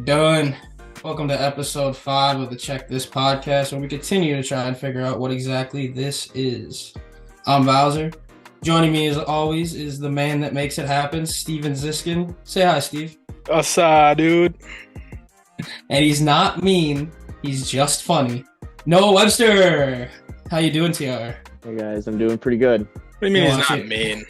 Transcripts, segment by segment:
Done. Welcome to episode 5 of the Check This podcast, where we continue to try and figure out what exactly this is. I'm Bowser. Joining me as always is the man that makes it happen, Steven Ziskin. Say hi, Steve. What's dude? And he's not mean, he's just funny. Noah Webster. How you doing, TR? Hey guys, I'm doing pretty good. What do you mean You he's want not to- mean?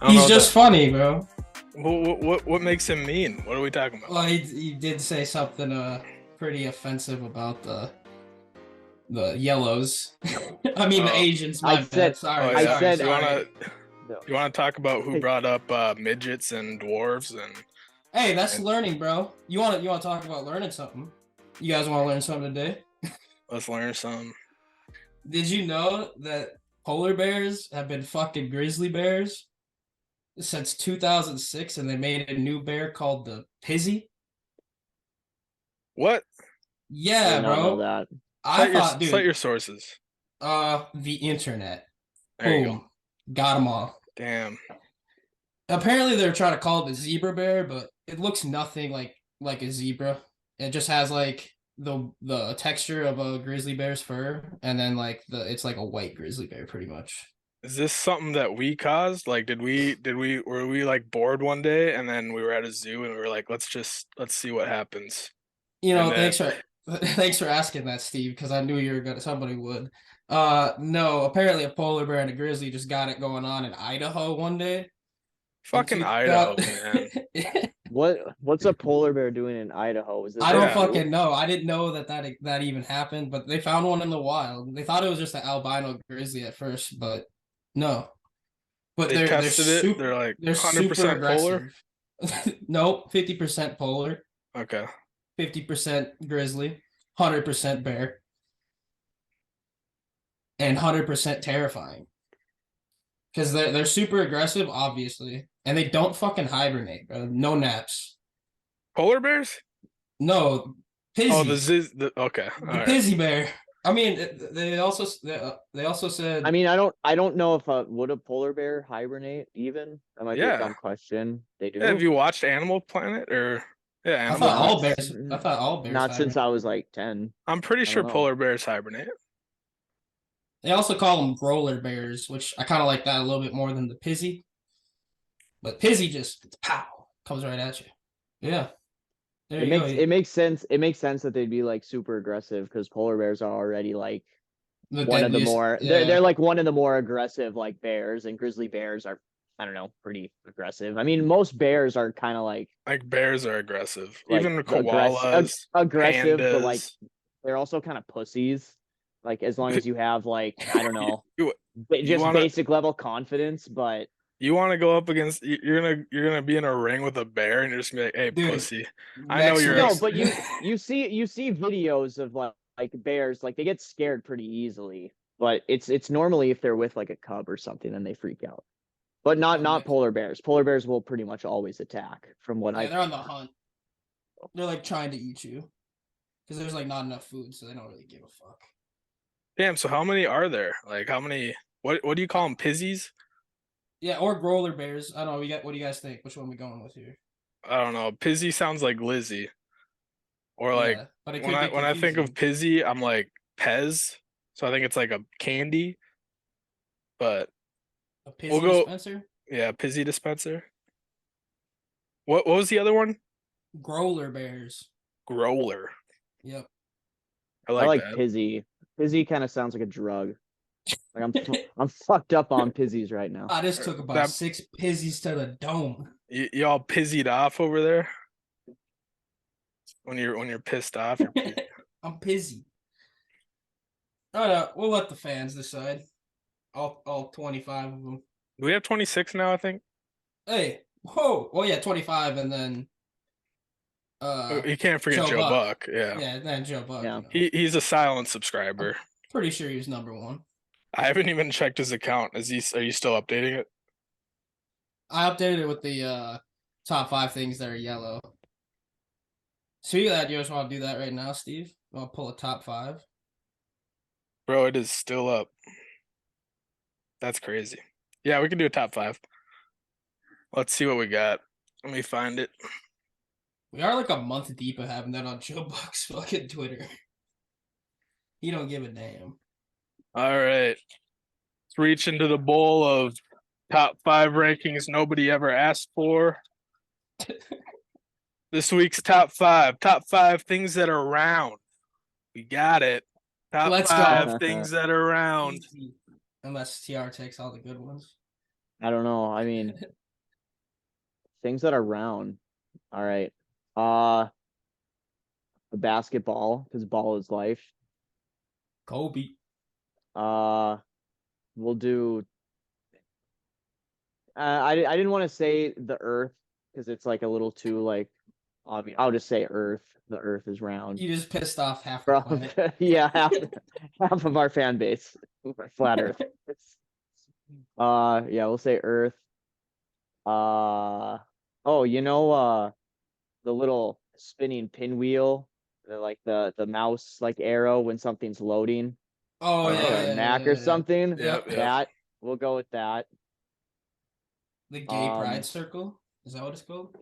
He's just funny, bro. What makes him mean? What are we talking about? Well, he did say something pretty offensive about the yellows. I mean the Oh. Asians. I My said- bad. Sorry. I sorry, said- sorry. You wanna talk about who Hey. brought up midgets and dwarves and Hey, that's learning, bro. You want to talk about learning something? You guys want to learn something today? let's learn some. Did you know that polar bears have been fucking grizzly bears since 2006, and they made a new bear called the Pizzy? What? I Yeah, did not know bro. that. I thought, Cite dude. your sources. The internet. There you Boom. go. Got them all. Damn. Apparently, they're trying to call it the zebra bear, but it looks nothing like a zebra. It just has like the texture of a grizzly bear's fur, and then it's like a white grizzly bear, pretty much. Is this something that we caused? Like, were we like bored one day and then we were at a zoo and we were like, let's see what happens. You know, And thanks for asking that, Steve, because I knew you were gonna somebody would. No, apparently a polar bear and a grizzly just got it going on in Idaho one day. Fucking In Idaho, 2000 man. What's a polar bear doing in Idaho? Is this I don't Yeah. fucking know. I didn't know that even happened, but they found one in the wild. They thought it was just an albino grizzly at first, but no. But They tested it. super, They're like they're 100% super polar. aggressive. Nope, 50% polar, Okay. 50% grizzly, 100% bear, and 100% terrifying. Because they're super aggressive, obviously, and they don't fucking hibernate, bro. No naps. Polar bears? No, Pizzy. Oh, okay. All The right. Pizzy bear. I mean, they also said. I mean, I don't know if would a polar bear hibernate even? That might be Yeah. a dumb question. They do. Yeah, have you watched Animal Planet or I Animal thought all Planet? bears. I thought all bears. Not since hibernate. I was like 10. I'm pretty sure know. polar bears hibernate. They also call them growler bears, which I kind of like that a little bit more than the Pizzy. But Pizzy just pow comes right at you. Yeah. There It you makes go. it makes sense. It makes sense that they'd be like super aggressive because polar bears are already like The one of the deadliest- more yeah. they're like one of the more aggressive like bears, and grizzly bears are, I don't know, pretty aggressive. I mean, most bears are kind of like Like bears are aggressive. Like, Even aggress- koalas, aggressive, pandas. but like they're also kind of pussies. Like as long as you have like, I don't know, You- just wanna- basic level confidence. But You want to go up against? You're gonna be in a ring with a bear, and you're just gonna be like, "Hey, Dude, pussy." I know you're- no, Yes. but you see videos of like bears, like they get scared pretty easily. But it's normally if they're with like a cub or something, then they freak out. But not Okay. polar bears. Polar bears will pretty much always attack. From what Yeah, they're on the hunt. They're like trying to eat you because there's like not enough food, so they don't really give a fuck. Damn. So how many are there? Like how many? What do you call them? Pizzies? Yeah, or growler bears. I don't know. What do you guys think? Which one we going with here? I don't know. Pizzy sounds like Lizzie. Or like Yeah, but it when could be I think of confusing. Pizzy, I'm like Pez. So I think it's like a candy. But A Pizzy we'll go- dispenser, yeah, Pizzy dispenser. What was the other one? growler bears. Growler. Yep. I I like, like that. Pizzy. Pizzy kind of sounds like a drug. Like I'm fucked up on Pizzies right now. I just took about That- 6 Pizzies to the dome. You all pizzied off over there? When you're pissed off, you're pissed. I'm Pizzy. All right, we'll let the fans decide. All 25 of them. Do we have 26 now, I think? Hey, whoa! Well, yeah, 25, and then You can't forget Joe Joe Buck. Buck. Yeah. yeah, then Joe Buck. Yeah. You know. He's a silent subscriber. Pretty sure he was number 1. I haven't even checked his account. Are you still updating it? I updated it with the top 5 things that are yellow. See that? You just want to do that right now, Steve? Want to pull a top 5? Bro, it is still up. That's crazy. Yeah, we can do a top 5. Let's see what we got. Let me find it. We are like a month deep of having that on Joe Buck's fucking Twitter. He don't give a damn. All right. Let's reach into the bowl of top 5 rankings nobody ever asked for. This week's top 5. Top 5 things that are round. We got it. Top Let's 5 go. things that are round. Easy. Unless TR takes all the good ones. I don't know. I mean, things that are round. All right. Basketball, because ball is life. Kobe. We'll do. I didn't want to say the Earth because it's like a little too like obvious. I'll just say Earth. The Earth is round. You just pissed off half the planet. Yeah, half of our fan base, flat Earth. Yeah, we'll say Earth. Oh, the little spinning pinwheel, the mouse like arrow when something's loading, Oh like yeah, a yeah, Mac yeah, or yeah. something. Yep, yep. That we'll go with that. The gay pride circle. Is that what it's called?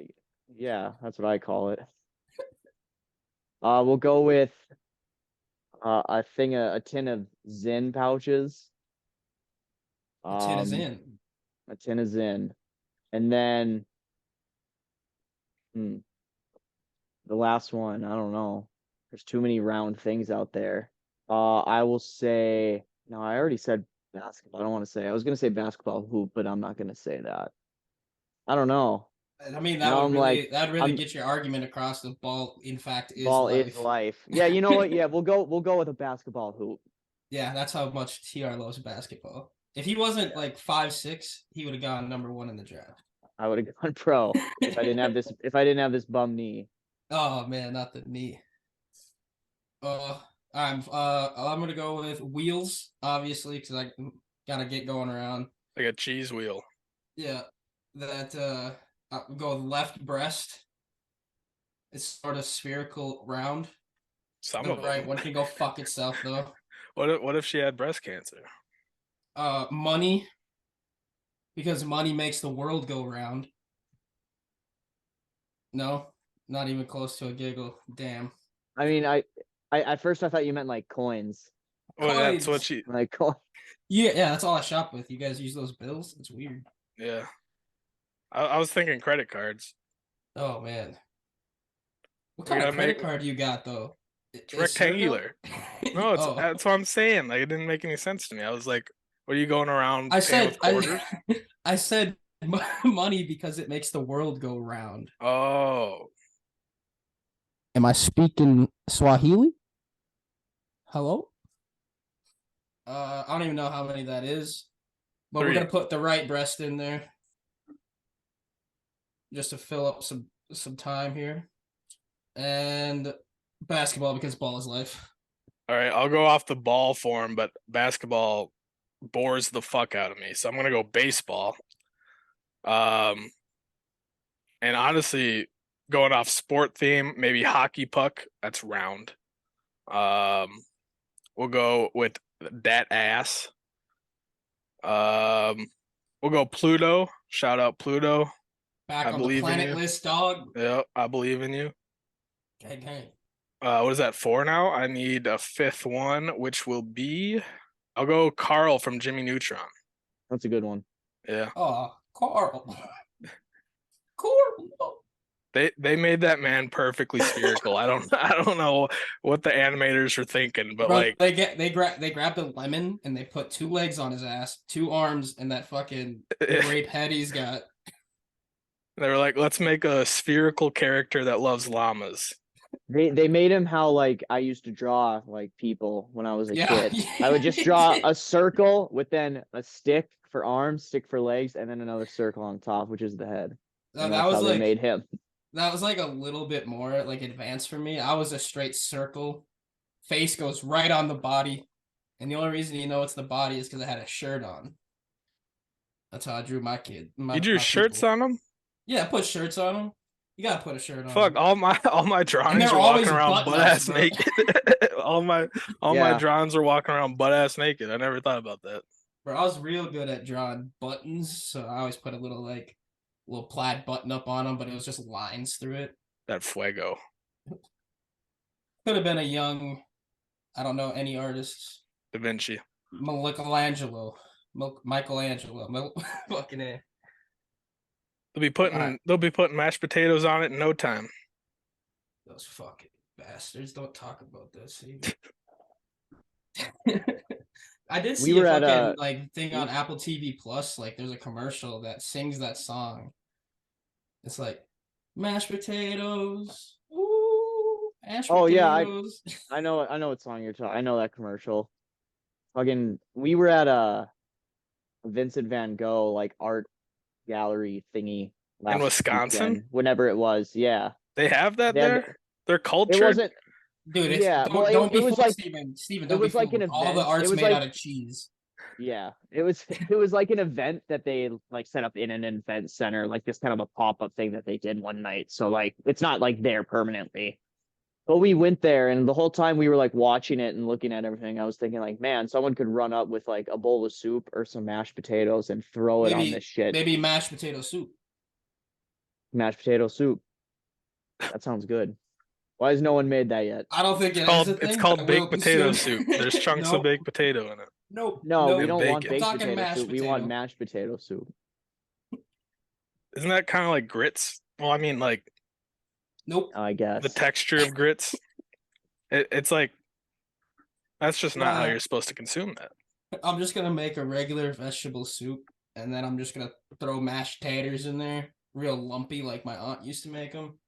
Yeah, that's what I call it. We'll go with a tin of Zyn pouches. The tin is in. A tin of Zyn, and then the last one. I don't know. There's too many round things out there. I will say no. I already said basketball. I don't want to say. I was gonna say basketball hoop, but I'm not gonna say that. I don't know. I mean, Now I'm like, that'd really I'm get your argument across. The ball, in fact, is ball life. is life. Yeah, you know what? Yeah, we'll go with a basketball hoop. Yeah, that's how much TR loves basketball. If he wasn't like 5'6", he would have gone number 1 in the draft. I would have gone pro if I didn't have this. If I didn't have this bum knee. Oh man, not the knee. I'm gonna go with wheels, obviously, because I gotta get going around. Like a cheese wheel. Yeah, that I'll go with left breast. It's sort of spherical round. Some The of right them. one can go fuck itself though. What if she had breast cancer? Money, because money makes the world go round. No, not even close to a giggle. Damn. I mean, I at first I thought you meant like coins. Well, that's what Coins. she. Like coin. Yeah, that's all I shop with. You guys use those bills? It's weird. Yeah. I was thinking credit cards. Oh man. What We're kind of gonna credit make- card you got though? It's rectangular. No, Oh. that's what I'm saying. Like it didn't make any sense to me. I was like, "What are you going around?" I paying said with quarters? I said money because it makes the world go round. Oh, Am I speaking Swahili? Hello? I don't even know how many that is, but 3. we're gonna put the right breast in there just to fill up some time here, and basketball because ball is life. all right. I'll go off the ball form, but basketball bores the fuck out of me, so I'm gonna go baseball. And honestly, going off sport theme, maybe hockey puck. That's round. We'll go with that ass. We'll go Pluto. Shout out Pluto. Back I on the believe in planet you. list, dog. Yep, I believe in you. Gang, gang. What is that 4 now? I need a 5th one, which will be. I'll go Carl from Jimmy Neutron. That's a good one. Yeah, Oh, Carl. Carl. they made that man perfectly spherical. I don't know what the animators are thinking, but Bro, like they grabbed a lemon and they put 2 legs on his ass, 2 arms, and that fucking grape head he's got. they were like, let's make a spherical character that loves llamas. They made him how like I used to draw like people when I was a Yeah. kid. I would just draw a circle with then a stick for arms, stick for legs, and then another circle on top, which is the head. And That that's how was they made him. that was like a little bit more like advanced for me. I was a straight circle. Face goes right on the body. And the only reason you know it's the body is because I had a shirt on. That's how I drew my kid. You drew shirts on them? Yeah, put shirts on them. You gotta put a shirt on. Fuck, all my drawings they're are always walking around butt butt-nuts, ass bro. naked. all my Yeah. drawings are walking around butt ass naked. I never thought about that. Bro, I was real good at drawing buttons, so I always put a little plaid button up on them, but it was just lines through it. That fuego. Could have been a young, I don't know any artists. Da Vinci. Michelangelo. Michelangelo. Fucking A. They'll be putting mashed potatoes on it in no time. Those fucking bastards. Don't talk about this. I did We see were a at fucking a- like thing on Apple TV Plus. Like, there's a commercial that sings that song. It's like mashed potatoes. Ooh, mashed Oh, yeah, potatoes. I know what song you're talking. I know that commercial. Fucking, we were at a Vincent Van Gogh like art gallery thingy last Wisconsin? weekend, whenever it was. Yeah, They have that They had- there? They're it cultured? wasn't. Dude, Yeah, well, don't it be was fooled, like Steven. Steven, it don't be was like fooled. an All the event. It art's was made like out of cheese. Yeah, it was like an event that they like set up in an event center, like this kind of a pop-up thing that they did one night. So like it's not like there permanently. But we went there and the whole time we were like watching it and looking at everything, I was thinking like, man, someone could run up with like a bowl of soup or some mashed potatoes and throw it on this shit. Maybe mashed potato soup. Mashed potato soup. That sounds good. Why has no one made that yet? I don't think It's called baked potato soup. There's chunks of baked potato in it. Nope. No, we And don't want bacon. baked I'm talking potato mashed soup. We want mashed potato soup. Isn't that kind of like grits? Well, I mean, like Nope. I guess. the texture of grits. It's like that's just not how Nah. you're supposed to consume that. I'm just gonna make a regular vegetable soup, and then I'm just gonna throw mashed taters in there, real lumpy like my aunt used to make them,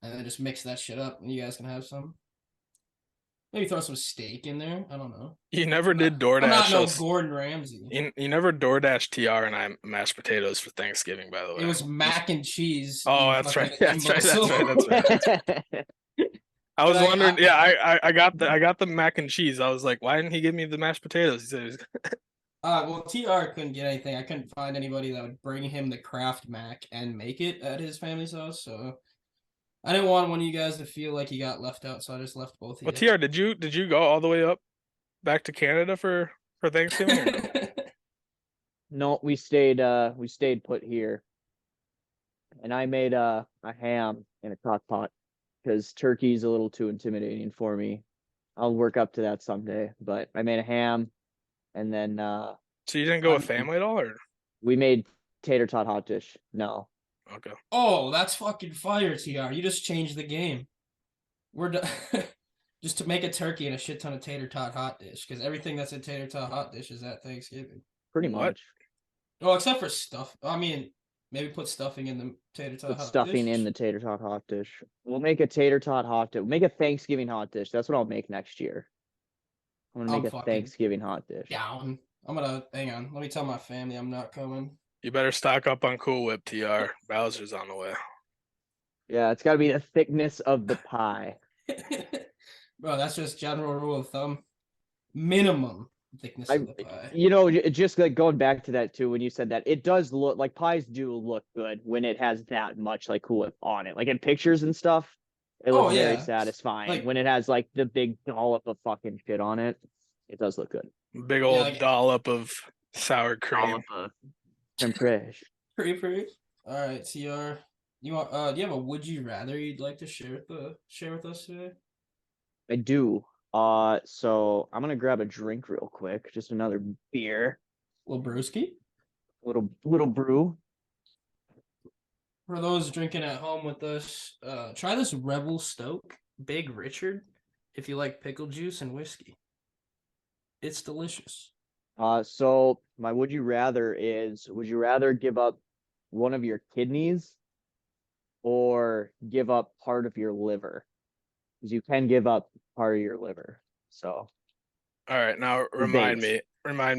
and then just mix that shit up, and you guys can have some. Maybe throw some steak in there. I don't know. You never did I'm DoorDash not no us. Gordon Ramsay. You never DoorDash TR and I mashed potatoes for Thanksgiving, by the way. It was mac and cheese. Oh, you that's right. fucking That's right. That's imbecile. right. That's right. I was Like, wondering. Yeah, I got the mac and cheese. I was like, why didn't he give me the mashed potatoes? He said, he was- Well, TR couldn't get anything. I couldn't find anybody that would bring him the Kraft Mac and make it at his family's house. So I didn't want one of you guys to feel like he got left out. So I just left both of "Well, you. TR, did you go all the way up back to Canada for Thanksgiving?" Or no? No, we stayed put here. And I made a ham in a crock pot because turkey's a little too intimidating for me. I'll work up to that someday, but I made a ham and then So you didn't go with family at all, or we made tater tot hot dish. No. okay? Oh, that's fucking fire, TR. You just changed the game. We're just to make a turkey and a shit ton of tater tot hot dish, because everything that's in tater tot hot dish is at Thanksgiving. Pretty What? much. Oh, except for stuff. I mean, maybe put stuffing in the tater tot Put hot stuffing dish. in the tater tot hot dish. We'll make a tater tot hot dish. Make a Thanksgiving hot dish. That's what I'll make next year. I'm gonna I'm make a fucking Thanksgiving hot dish. down. I'm gonna hang on. Let me tell my family I'm not coming. You better stock up on Cool Whip, TR. Bowser's on the way. Yeah, it's gotta be the thickness of the pie. Bro, that's just general rule of thumb. Minimum thickness of the pie. You know, just like going back to that too, when you said that, it does look like pies do look good when it has that much like Cool Whip on it. Like in pictures and stuff, it looks very yeah. satisfying. Like- when it has like the big dollop of fucking shit on it, it does look good. Big old like- dollop of sour cream. Creme fraiche. Pretty. All right, TR. You want? Do you have a would you rather you'd like to share with us today? I do. So I'm gonna grab a drink real quick, just another beer, Little brewski. little brew. For those drinking at home with us, try this Rebel Stoke Big Richard if you like pickle juice and whiskey. It's delicious. So my would you rather is, would you rather give up one of your kidneys or give up part of your liver? Because you can give up part of your liver. So All right, now remind Veins.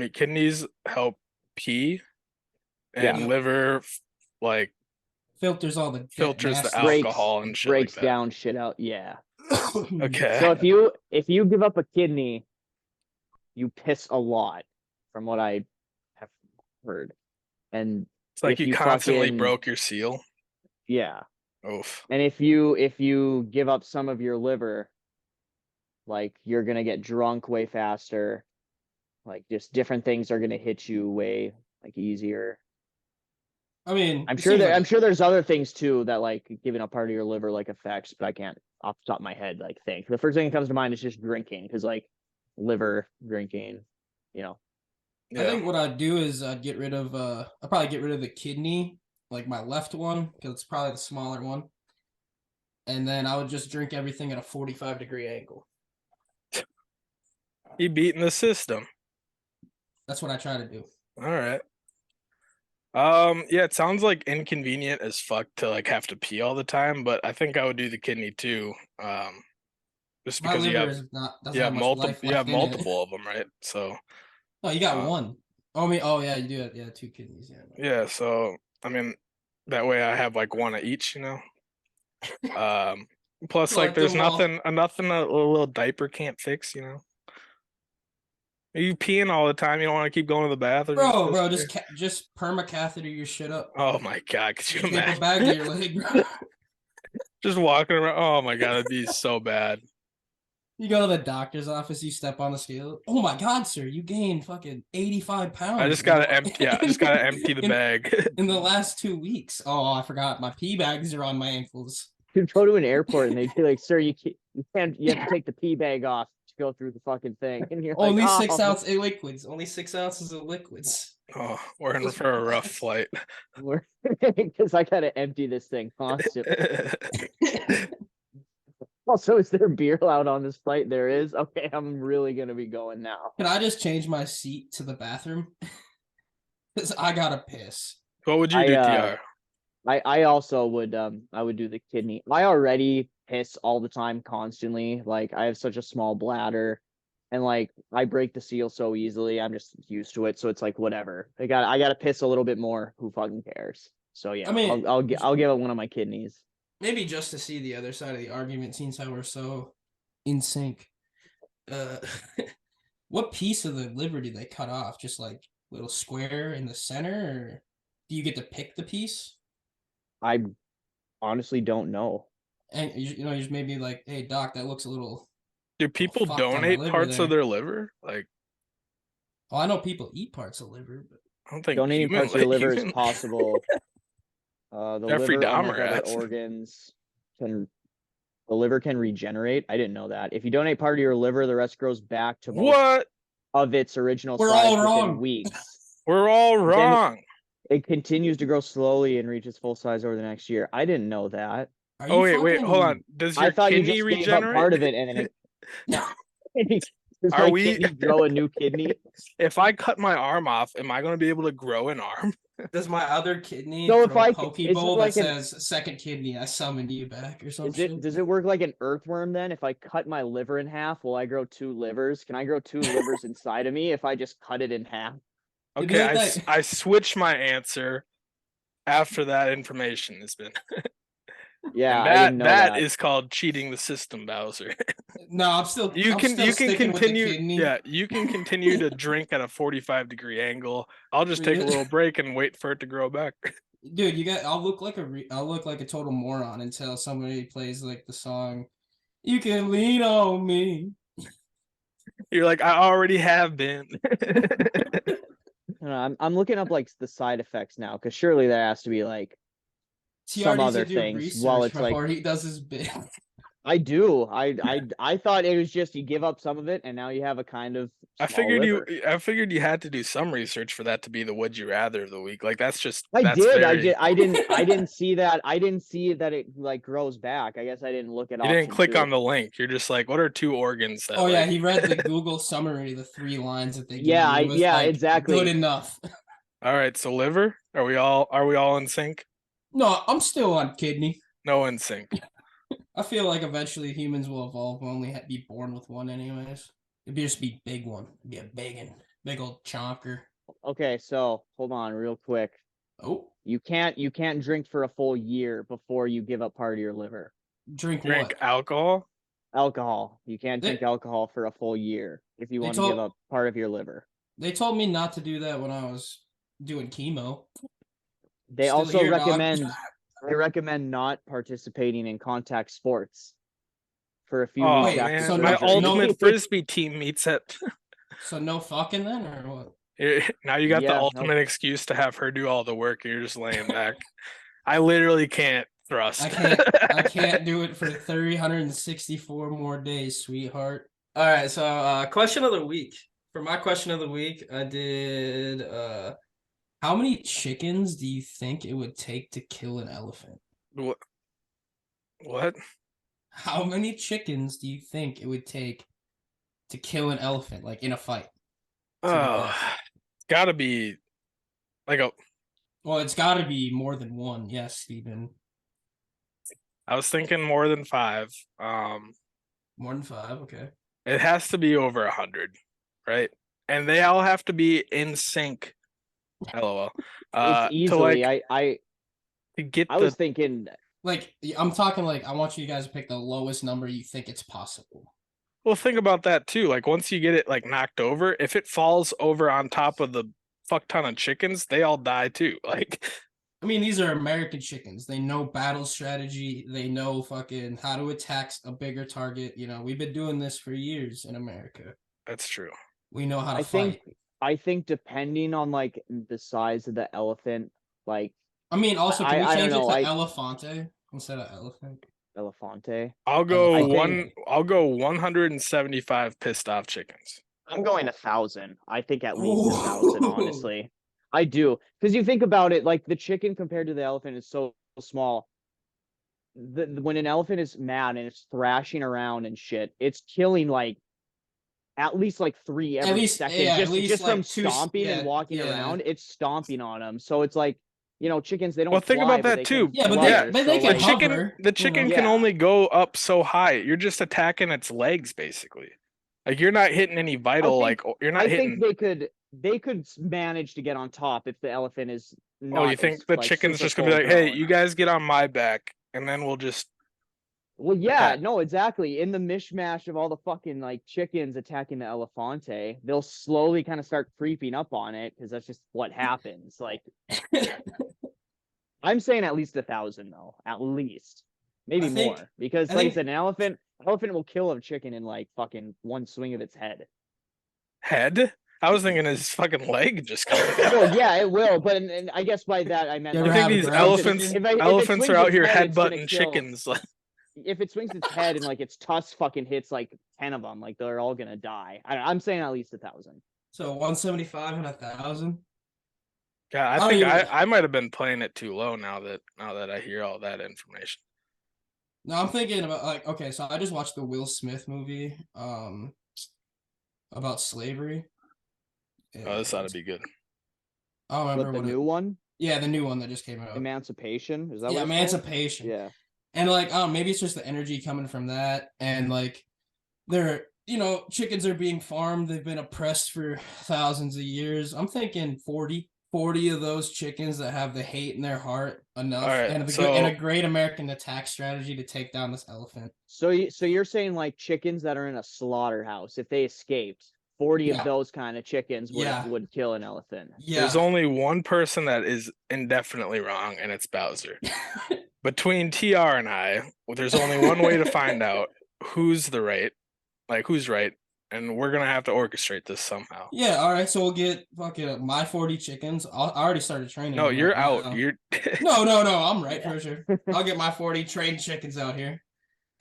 me. Kidneys help pee, and Yeah. liver like Filters all the filters the nasty- alcohol and shit breaks like that. down shit out. Yeah. Okay. So if you give up a kidney, you piss a lot, from what I have heard. And It's like if you you constantly fucking- broke your seal. yeah. Oof. And if you give up some of your liver, like you're gonna get drunk way faster. Like just different things are gonna hit you way like easier. I mean, I'm it sure seems there. like I'm sure there's other things too that like giving up part of your liver like affects, but I can't off the top of my head like think. The first thing that comes to mind is just drinking, because like liver drinking, you know. I Yeah. think what I'd do is I'd probably get rid of the kidney, like my left one, because it's probably the smaller one. And then I would just drink everything at a 45-degree angle. You beating the system. That's what I try to do. All right. Yeah, it sounds like inconvenient as fuck to like have to pee all the time, but I think I would do the kidney too. Just My because you liver have is not doesn't have much life you have left in it. multiple of them, right? So Oh, you got uh, one. Oh, I mean, oh yeah, you do it. Yeah, 2 kidneys. Yeah. yeah, so I mean that way I have like one of each, you know. Plus like Collect there's them all. nothing a little diaper can't fix, you know. Are you peeing all the time? You don't want to keep going to the bathroom? Bro, just perma catheter your shit up. Oh my god, could you Tape a imagine? bag to your leg, bro. Just walking around. Oh my god, that'd be so bad. You go to the doctor's office, you step on the scale. Oh my god, sir, you gained fucking 85 pounds. I just gotta empty. Yeah, I just gotta empty the bag. in the last 2 weeks. Oh, I forgot. My pee bags are on my ankles. You go to an airport and they'd be like, "Sir, you can't. You have to take the pee bag off to go through the fucking thing." And you're Only like, 6 "Oh." ounce liquids. Only 6 ounces of liquids. Oh, we're in for a rough flight. Because I gotta empty this thing constantly. Also, is there beer allowed on this flight? There is. Okay, I'm really gonna be going now. Can I just change my seat to the bathroom? Because I gotta piss. What would you do, TR? I also would I would do the kidney. I already piss all the time, constantly. Like I have such a small bladder, and like I break the seal so easily. I'm just used to it, so it's like whatever. I gotta piss a little bit more. Who fucking cares? So yeah, I mean, I'll give it one of my kidneys. maybe just to see the other side of the argument, since how we're so in sync. What piece of the liver do they cut off? Just like little square in the center, or do you get to pick the piece? I honestly don't know. And you know, you just maybe like, hey doc, that looks a little. Do people fucked on my donate liver parts of there. their liver? Like, Well, I know people eat parts of liver, but I don't think Donating human parts of your liver is human- possible. The Jeffrey liver, unlike Dahmer other has. organs, the liver can regenerate. I didn't know that. If you donate part of your liver, the rest grows back to most What? of its original We're size all within wrong. weeks. We're all wrong. It continues to grow slowly and reaches full size over the next year. I didn't know that. are Oh you wait, hold fucking- on. Does I your thought you kidney just gave up regenerate? part of it and then it. Does Are my we- kidney grow a new kidney? If I cut my arm off, am I going to be able to grow an arm? Does my other kidney So if throw a I- Pokeball like that an- says second kidney, I summoned you back or some Is shit? it does it work like an earthworm then? If I cut my liver in half, will I grow 2 livers? Can I grow 2 livers inside of me if I just cut it in half? It'd be Okay, like that- I switched my answer after that information has been. Yeah, And I didn't know that. that is called cheating the system, Bowser. No, I'm still. You I'm can still sticking with the continue. kidney. Yeah, you can continue to drink at a 45-degree angle. I'll just take a little break and wait for it to grow back. Dude, you got. I'll look like a total moron until somebody plays like the song. You can lean on me. You're like, I already have been. I don't know, I'm looking up like the side effects now, because surely there has to be like He some already other did things research while it's like before he does his bit. I do. I thought it was just you give up some of it and now you have a kind of I small figured liver. I figured you had to do some research for that to be the would you rather of the week. Like that's just I that's did. very- I didn't see that. I didn't see that it like grows back. I guess I didn't look at You didn't option click 2. on the link. You're just like, what are 2 organs that Oh yeah, like- he read the Google summary, the 3 lines that they give Yeah, you. It was, yeah, like, exactly. Good enough. All right, so liver? Are we all in sync? No, I'm still on kidney. No in sync. I feel like eventually humans will evolve. We'll only be born with one, anyways. It'd just be big one. It'd be a big old chonker. Okay, so hold on real quick. Oh, You can't drink for a full year before you give up part of your liver. drink Drink what? alcohol? Alcohol. You can't They- drink alcohol for a full year if you They want to give told- up part of your liver. They told me not to do that when I was doing chemo. They Still also here, dog. recommend they recommend not participating in contact sports for a few Oh weeks wait, after man, so my no- surgery. ultimate frisbee team meets at So no fucking then, or what? Now you got the Yeah, no. ultimate excuse to have her do all the work, and you're just laying back. I literally can't thrust. I can't do it for 364 more days, sweetheart. All right, so question of the week. For my question of the week, I did how many chickens do you think it would take to kill an elephant? What? What? How many chickens do you think it would take to kill an elephant, like in a fight? Oh, it's gotta be like a. Well, it's got to be more than one. Yes, Stephen. I was thinking more than 5. More than 5. Okay. It has to be over 100, right? And they all have to be in sync. LOL. It's To easily. like to get I the was thinking. Like I'm talking like I want you guys to pick the lowest number you think it's possible. well, think about that too. Like once you get it like knocked over, if it falls over on top of the fuck ton of chickens, they all die too. Like I mean, these are American chickens. They know battle strategy. They know fucking how to attack a bigger target. You know, we've been doing this for years in America. that's true. We know how to I fight. think depending on like the size of the elephant, like I mean, also, can we I don't change it know, to elefante instead of elephant? elefante. I'll go I think- I'll go 175 pissed off chickens. I'm going 1,000. I think at least 1,000, Ooh. honestly. I do. Because you think about it, like the chicken compared to the elephant is so small. When an elephant is mad and it's thrashing around and shit, it's killing like at least like 3 every second. yeah, at just least, just like, from 2 stomping yeah, and walking yeah. around, it's stomping on them. So it's like, chickens, they don't Well, think fly, about but that they too. can Yeah, but flutter. they So, can The like, chicken hover, the chicken know? can Yeah. only go up so high. You're just attacking its legs basically. Like you're not hitting any vital think- you're not I hitting think they could manage to get on top if the elephant is not. Oh, you think as, the like, chicken's super just gonna be like, hey, full-grown. you guys get on my back, and then we'll just Well, yeah, Okay. no, exactly. In the mishmash of all the fucking like chickens attacking the elefante, they'll slowly kind of start creeping up on it because that's just what happens. Like, I'm saying at least 1,000 though, at least, maybe I think- more, because I like I think- said, an elephant will kill a chicken in like fucking one swing of its head. head. I was thinking his fucking leg just coming down. Well, yeah, it will, but and I guess by that I meant You I ever like, think have a these ground elephants chicken? if it elephants swings are out its here head, it's gonna headbutting kill- chickens. Like, if it swings its head and like its tusk fucking hits like 10 of them, like they're all gonna die. I'm saying at least 1,000. So 175 and 1,000. yeah, I I don't think even- I might have been playing it too low now that I hear all that information. No, I'm thinking about like okay, so I just watched the Will Smith movie, about slavery. Oh, this ought to be good. I don't But remember the what new one, yeah, the new one that just came out. Emancipation, is that Yeah, what it's called? Emancipation. Yeah. And like, maybe it's just the energy coming from that, and like, they're chickens are being farmed. They've been oppressed for thousands of years. I'm thinking 40 of those chickens that have the hate in their heart enough, All right, and so- a great American attack strategy to take down this elephant. So you're saying like chickens that are in a slaughterhouse, if they escaped, 40 Yeah. of those kind of chickens Yeah. would kill an elephant. Yeah, There's only one person that is indefinitely wrong, and it's Bowser. Between TR and I, there's only one way to find out who's right, and we're gonna have to orchestrate this somehow. yeah. All right, so we'll get fucking my 40 chickens. I already started training. No, them you're right out. now. You're No, I'm right for sure. I'll get my 40 trained chickens out here.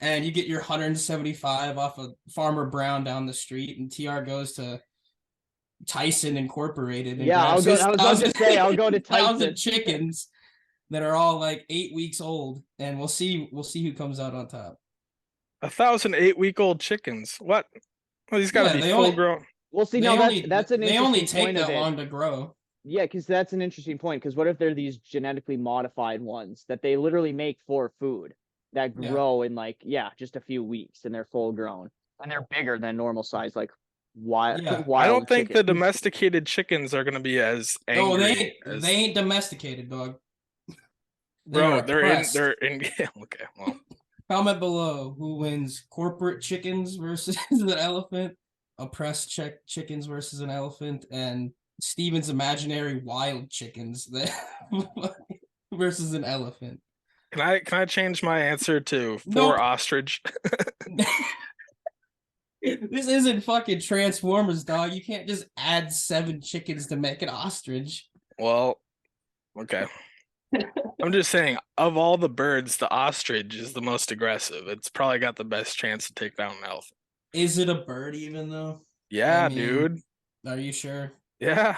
And you get your 175 off of Farmer Brown down the street, and TR goes to Tyson Incorporated. And Yeah, grabs I his was about to say, I'll go to 1,000 Tyson. chickens that are all like 8 weeks old, and we'll see who comes out on top. 1,000 8-week-old chickens. What? Well, he's got to Yeah, be they full only- grown. Well, see, They now only, that's an they interesting only take point of that it. long to grow. Yeah, because that's an interesting point. Because what if they're these genetically modified ones that they literally make for food that Yeah. grow in like just a few weeks and they're full grown and they're bigger than normal size, like wild. Yeah. wild I don't think the chickens. domesticated chickons are going to be as angry. No, they as, ain't domesticated, dog. bro. are They're oppressed. in. Okay, well, Comment below who wins corporate chickens versus an elephant, oppressed chickens versus an elephant, and Steven's imaginary wild chickens that versus an elephant. can I change my answer to Nope. for ostrich? This isn't fucking Transformers, dog. You can't just add 7 chickens to make an ostrich. Well, okay. I'm just saying, of all the birds, the ostrich is the most aggressive. It's probably got the best chance to take down an elephant. Is it a bird even though? Yeah, I mean, dude. Are you sure? Yeah.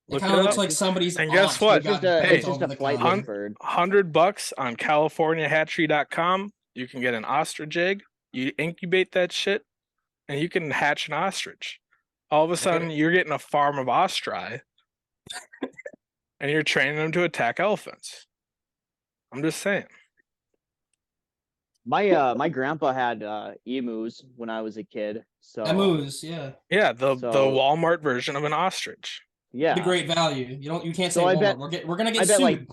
It Look kind of it looks up. like somebody's And guess aunt who what? got Hey, It's just over a the flightless counter. bird. $100 on CaliforniaHatchery.com. You can get an ostrich egg. You incubate that shit, and you can hatch an ostrich. All of a sudden, you're getting a farm of ostri, and you're training them to attack elephants. I'm just saying. My grandpa had emus when I was a kid. So Emus, yeah. Yeah, the So- Walmart version of an ostrich. yeah. The great value. You can't say So I Walmart. bet- We're gonna I get bet sued.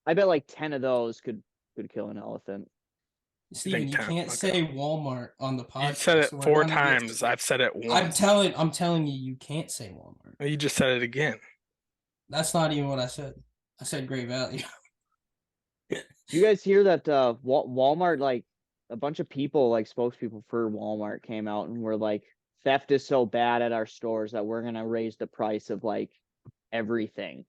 I bet like 10 of those could kill an elephant. Steven, you 10, can't okay. say Walmart on the podcast. You said it so we're 4 gonna get- times. I've said it once. I'm telling you can't say Walmart. You just said it again. That's not even what I said. I said great value. You guys hear that Walmart, like a bunch of people, like spokespeople for Walmart came out and were like, theft is so bad at our stores that we're gonna raise the price of like everything.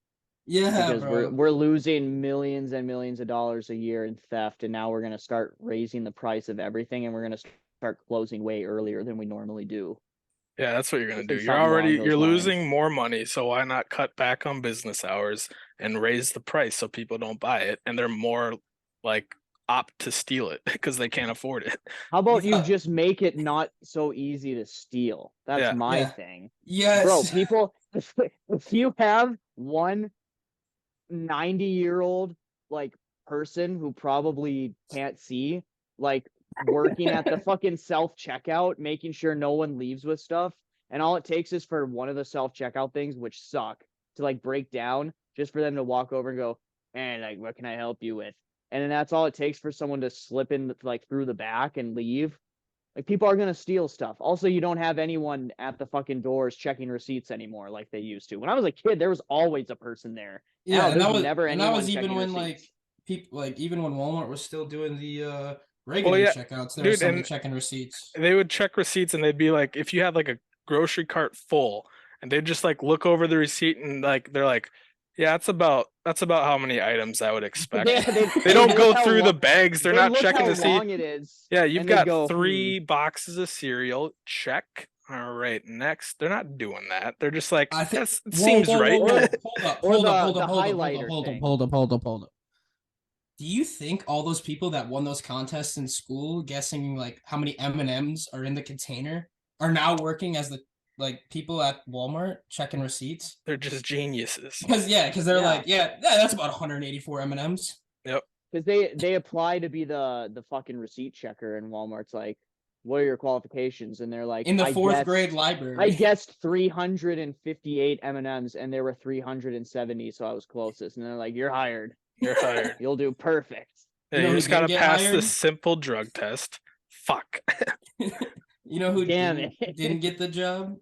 Yeah, Because bro. we're losing millions and millions of dollars a year in theft, and now we're gonna start raising the price of everything, and we're gonna start closing way earlier than we normally do. Yeah, that's what you're gonna It's do. been You're something along you're those losing lines. more money, so why not cut back on business hours and raise the price so people don't buy it and they're more like opt to steal it because they can't afford it. How about you Yeah. just make it not so easy to steal? That's Yeah. my Yeah. thing. Yes. Bro, people, if you have one 90-year-old like person who probably can't see, like working at the fucking self-checkout, making sure no one leaves with stuff, and all it takes is for one of the self-checkout things, which suck, to like break down, just for them to walk over and go, and like, what can I help you with? And then that's all it takes for someone to slip in like through the back and leave. Like, people are gonna steal stuff. Also, you don't have anyone at the fucking doors checking receipts anymore like they used to. When I was a kid, there was always a person there. Yeah, Now, and that there's was never and that anyone was even checking when receipts. like people like even when Walmart was still doing the regular yeah, checkouts, there was dude, somebody and checking receipts. They would check receipts and they'd be like, if you had like a grocery cart full, and they'd just like look over the receipt and like they're like, yeah, that's about how many items I would expect. They don't look go how through the long- bags. They're they not look checking how to see. long it is. Yeah, you've and they got go, 3 boxes of cereal. Check. All right, next. They're not doing that. They're just like, I think yes, it seems right. Hold up, Or hold the up, hold up, hold up, highlighter hold up, thing. hold up, hold up, hold up. Do you think all those people that won those contests in school, guessing like how many M&Ms are in the container, are now working as the like people at Walmart checking receipts? They're just geniuses. Because they're Yeah. like, yeah, that's about 184 M&Ms. Because they apply to be the fucking receipt checker, and Walmart's like, what are your qualifications? And they're like, In the I fourth guessed- grade library. I guessed 358 M&Ms, and there were 370, so I was closest. And they're like, you're hired. You're hired. You'll do perfect. Yeah, You know you who just gotta didn't get pass hired? this simple drug test. Fuck. You know who Damn didn't get the job?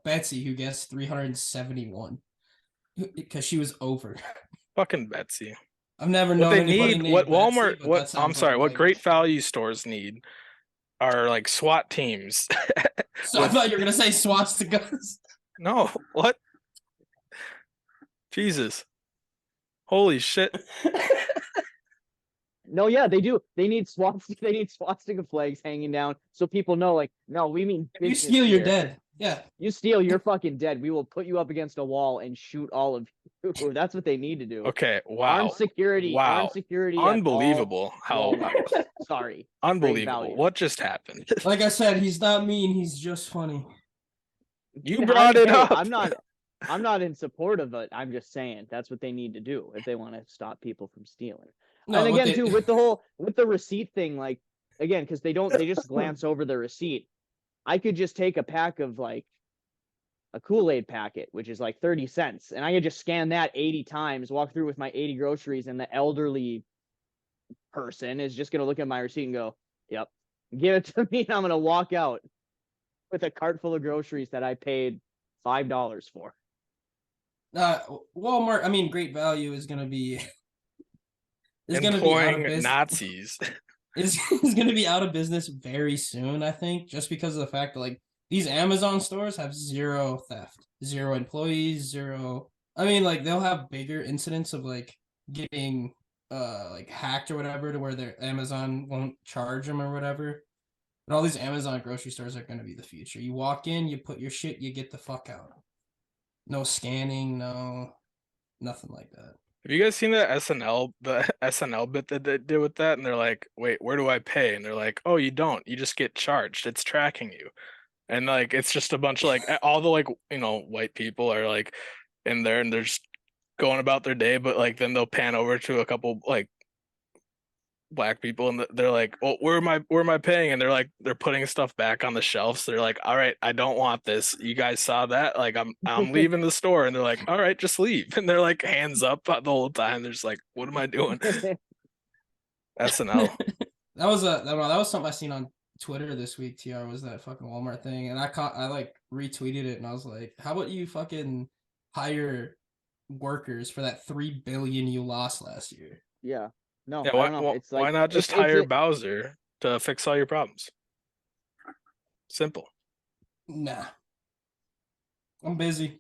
Betsy, who guessed 371. Because she was over. Fucking Betsy. I've never What known they anybody need, named what Betsy, Walmart, but that what I'm sounds sorry, like what language. great value stores need are like SWAT teams. So I thought you were gonna say swats to guns. No, what? Jesus. Holy shit. No, yeah, they do. They need swastika flags hanging down so people know, like, no, we mean If you business steal, you're here. dead. Yeah. You steal, you're fucking dead. We will put you up against a wall and shoot all of you. That's what they need to do. Okay, wow. Armed security. Wow. Armed security. at all Unbelievable how Walmarts. Sorry. unbelievable. value. What just happened? Like I said, he's not mean, he's just funny. You brought it Hey, up. I'm not in support of it. I'm just saying that's what they need to do if they want to stop people from stealing. No, And what again, they- too, with the receipt thing, like, again, because they just glance over the receipt. I could just take a pack of like a Kool-Aid packet, which is like 30 cents, and I could just scan that 80 times, walk through with my 80 groceries, and the elderly person is just gonna look at my receipt and go, "Yep, give it to me," and I'm gonna walk out with a cart full of groceries that I paid $5 for. Walmart, I mean, Great Value is gonna be is gonna be out of Employing business. Nazis. Is going to be out of business very soon, I think, just because of the fact that like These Amazon stores have zero theft, zero employees, zero. I mean, like they'll have bigger incidents of like getting like hacked or whatever to where their Amazon won't charge them or whatever. But all these Amazon grocery stores are going to be the future. You walk in, you put your shit, you get the fuck out. No scanning, no nothing like that. Have you guys seen the SNL bit that they did with that? And they're like, wait, where do I pay? And they're like, oh, you don't. You just get charged. It's tracking you. And like it's just a bunch of like all the like, white people are like in there and they're just going about their day, but like then they'll pan over to a couple like black people and they're like, well, where am I paying? And they're putting stuff back on the shelves. They're like, all right, I don't want this. You guys saw that? Like I'm leaving the store. And they're like, all right, just leave. And they're like hands up the whole time. They're just like, what am I doing? SNL. That was something I seen on Twitter this week. TR was that fucking Walmart thing, and I like retweeted it, and I was like, how about you fucking hire workers for that $3 billion you lost last year? Yeah. No, Yeah, I don't know. It's like, why not just hire Bowser to fix all your problems? Simple. Nah. I'm busy.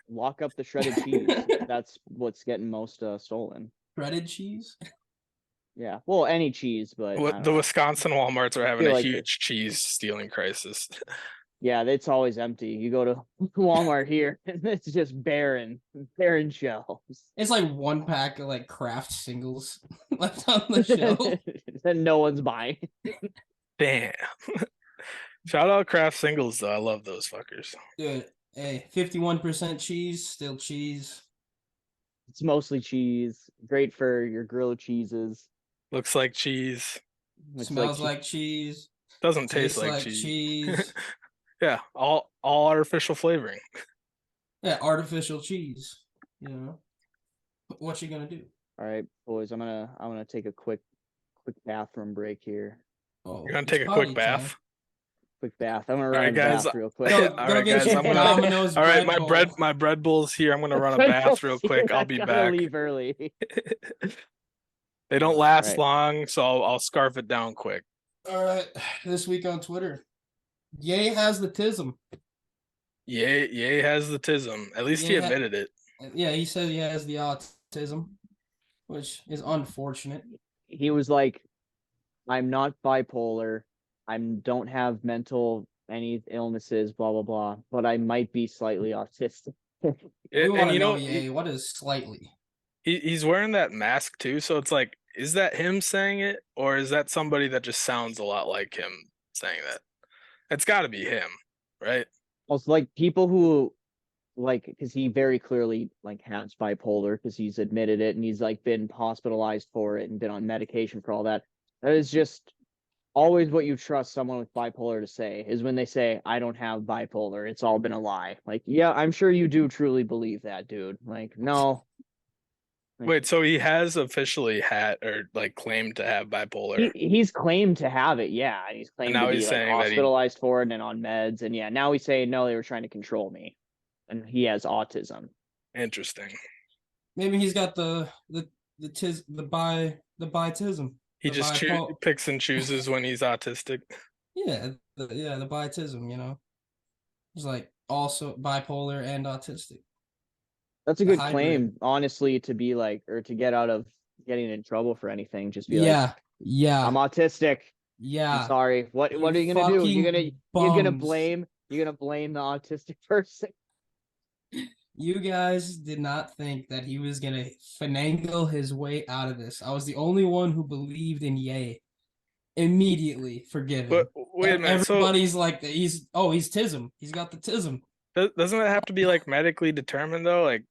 Lock up the shredded cheese. That's what's getting most stolen. Shredded cheese? Yeah. Well, any cheese, but What the Wisconsin Walmarts are having a like huge cheese stealing crisis. yeah, it's always empty. You go to Walmart here, and it's just barren shelves. It's like one pack of like Kraft singles left on the shelf. And no one's buying. Damn. Shout out Kraft singles though. I love those fuckers. Dude, hey, 51% cheese, still cheese. It's mostly cheese. Great for your grilled cheeses. Looks like cheese. Smells like cheese. Doesn't taste like cheese. Yeah, all artificial flavoring. Yeah, artificial cheese. You know, what you gonna do? All right, boys. I'm gonna take a quick bathroom break here. Oh, you're gonna take a quick bath. Quick bath. I'm gonna run a bath real quick. All right, guys. All right, my bread bowl's here. I'm gonna run a bath real quick. I'll be back. Leave early. They don't last long, so I'll scarf it down quick. All right, this week on Twitter, Ye has the tism. Ye has the tism. At least he admitted it. Yeah, he said he has the autism, which is unfortunate. He was like, "I'm not bipolar. I don't have any illnesses, blah blah blah, but I might be slightly autistic." We want to know, Ye, what is slightly? He's wearing that mask too, so it's like, is that him saying it, or is that somebody that just sounds a lot like him saying that? It's got to be him, right? Also, like people who, like, because he very clearly like has bipolar because he's admitted it and he's like been hospitalized for it and been on medication for all that. That is just always what you trust someone with bipolar to say is when they say, "I don't have bipolar. It's all been a lie." Like, yeah, I'm sure you do truly believe that, dude. Like, no. Wait, so he has officially had or like claimed to have bipolar? He's claimed to have it, yeah. And he's claimed to be like hospitalized for it and on meds, and yeah. Now he's saying no, they were trying to control me, and he has autism. Interesting. Maybe he's got the bitism. He just picks and chooses when he's autistic. Yeah, the bitism. You know, he's like also bipolar and autistic. That's a good claim, honestly, to be like, or to get out of getting in trouble for anything. Just be like, I'm autistic. Yeah. I'm sorry. What are you gonna do? You're gonna blame the autistic person. You guys did not think that he was gonna finagle his way out of this. I was the only one who believed in Ye. Immediately forgiven. But wait a minute. Everybody's like, he's tism. He's got the tism. Doesn't it have to be like medically determined though? Like,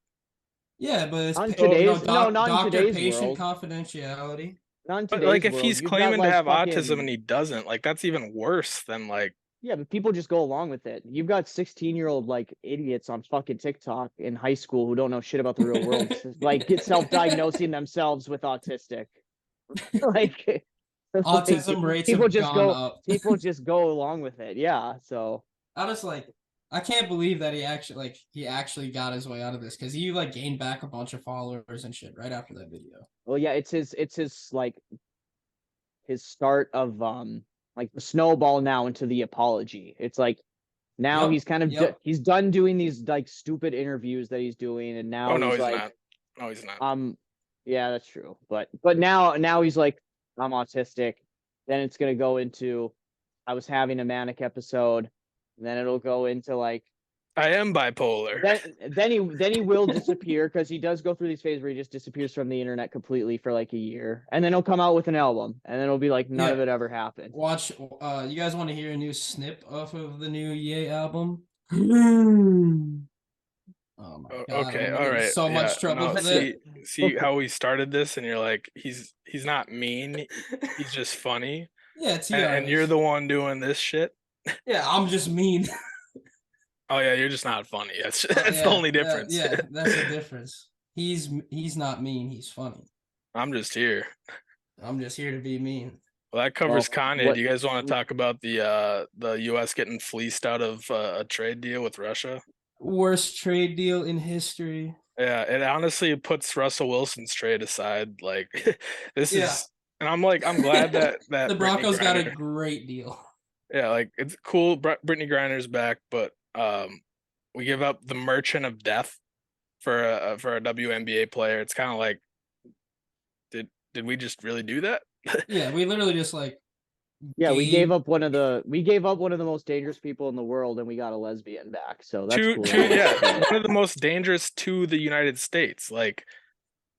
yeah, but it's not in today's doctor-patient confidentiality. But like, if he's claiming to have autism and he doesn't, like, that's even worse than like. Yeah, but people just go along with it. You've got 16-year-old like idiots on fucking TikTok in high school who don't know shit about the real world, like get self-diagnosing themselves with autistic. Like autism rates people just go along with it. Yeah, so I just like. I can't believe that he actually got his way out of this because he like gained back a bunch of followers and shit right after that video. Well, yeah, it's his like his start of like the snowball now into the apology. It's like Now Yep, he's kind of yep. he's done doing these like stupid interviews that he's doing, and now Oh no, he's he's like, not. No, he's not. yeah, that's true. But now he's like, I'm autistic. Then it's gonna go into I was having a manic episode. And then it'll go into like I am bipolar. then he will disappear because he does go through these phases where he just disappears from the internet completely for like a year, and then he'll come out with an album, and then it'll be like none of Yeah. it ever happened. Watch. You guys want to hear a new snip off of the new Ye album? Oh my god! Okay, I'm gonna all get in right. so Yeah, much trouble no, for that. see how we started this, and you're like, he's not mean, he's just funny, Yeah, and you're the one doing this shit. Yeah, I'm just mean. Oh yeah, you're just not funny. That's the only difference. Yeah, that's the difference. He's not mean. He's funny. I'm just here. I'm just here to be mean. Well, that covers Well, Kanye. what- Do you guys want to talk about the U.S. getting fleeced out of a trade deal with Russia? Worst trade deal in history. Yeah, it honestly puts Russell Wilson's trade aside. Like this Yeah. is, and I'm glad that The Brittany Broncos got a Griner- great deal. Yeah, like it's cool. Brittany Griner's back, but we give up the Merchant of Death for a WNBA player. It's kind of like, did we just really do that? Yeah, we literally just like. Yeah, we gave up one of the most dangerous people in the world, and we got a lesbian back. So that's cool. Yeah, one of the most dangerous to the United States. Like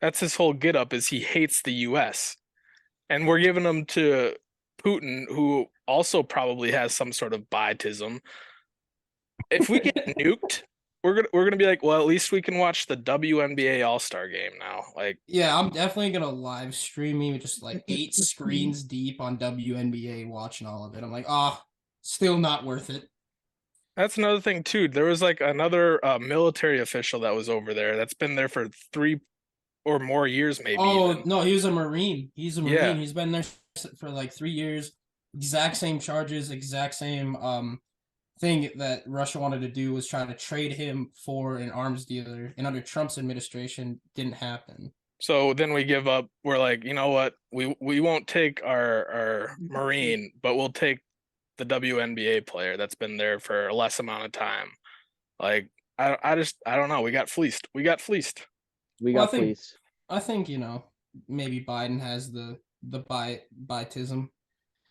that's his whole get up is he hates the U.S. and we're giving him to Putin, who also probably has some sort of bietism. If we get nuked, we're gonna be like, well, at least we can watch the WNBA All-Star game now. Like, yeah, I'm definitely gonna live streaming just like 8 screens deep on WNBA, watching all of it. I'm like, still not worth it. that's another thing too. There was like another military official that was over there that's been there for 3 or more years, maybe. Oh even. no, he was a Marine. He's a Marine. Yeah. He's been there for like 3 years. Exact same charges. Exact same thing that Russia wanted to do was try to trade him for an arms dealer, and under Trump's administration, didn't happen. So then we give up. We're like, you know what? We won't take our Marine, but we'll take the WNBA player that's been there for a less amount of time. Like, I don't know. We got fleeced. We got fleeced. Fleeced. I think maybe Biden has the bietism.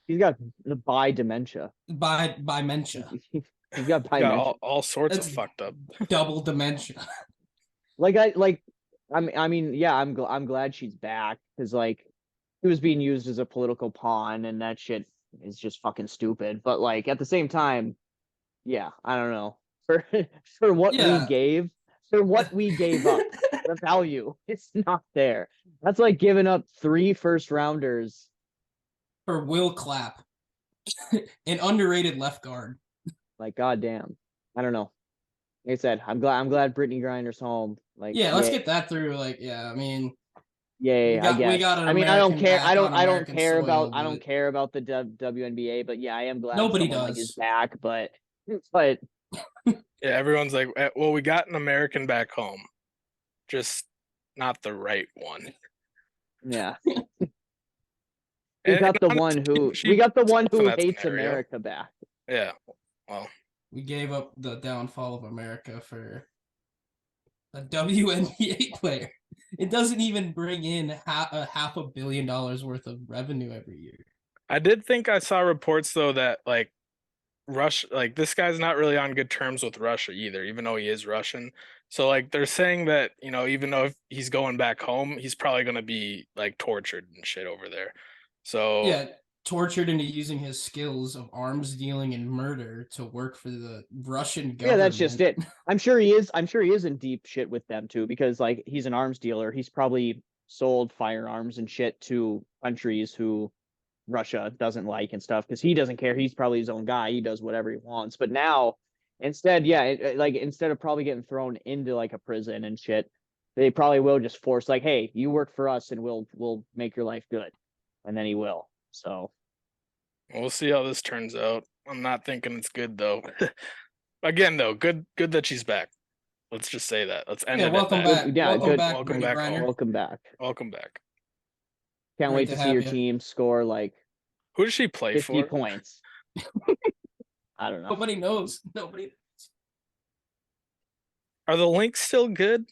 He's got the bi-dementia. Dementia. He's got Got dementia. all sorts That's of fucked up. Double dementia. I mean, yeah, I'm glad she's back because like he was being used as a political pawn, and that shit is just fucking stupid. But like at the same time, yeah, I don't know for what we gave up, the value it's not there. That's like giving up 3 first-rounders For Will Clapp, an underrated left guard. Like, goddamn, I don't know. Like I said, I'm glad Brittany Griner's home. Like, yeah, let's get that through. Like, yeah, I mean, yay, I guess. We got an I mean, I don't care. American back on I don't American care soil, about. but I don't care about the WNBA. But yeah, I am glad Nobody someone, like, does. is back. But Yeah, everyone's like, well, we got an American back home, just not the right one. yeah, we got the one who hates scenario. America back. Yeah, well, we gave up the downfall of America for a WNBA player. It doesn't even bring in $500 million worth of revenue every year. I did think I saw reports though that like Russia, like this guy's not really on good terms with Russia either, even though he is Russian. So like they're saying that, even though if he's going back home, he's probably gonna be like tortured and shit over there. So yeah, tortured into using his skills of arms dealing and murder to work for the Russian government. Yeah, that's just it. I'm sure he is in deep shit with them too, because like he's an arms dealer. He's probably sold firearms and shit to countries who Russia doesn't like and stuff, because he doesn't care. He's probably his own guy. He does whatever he wants. But now, instead of probably getting thrown into like a prison and shit, they probably will just force like, hey, you work for us and we'll make your life good, and then he will. So we'll see how this turns out. I'm not thinking it's good though. Again, though, good that she's back. Let's just say that. Let's end it. Welcome back. Yeah, welcome good. back. Welcome Brittany back Griner. home. Welcome back. Welcome back. Can't Great wait to to see have your you. team score like Who does she play 50 for? points. I don't know. Nobody knows. Nobody. Are the Lynx still good?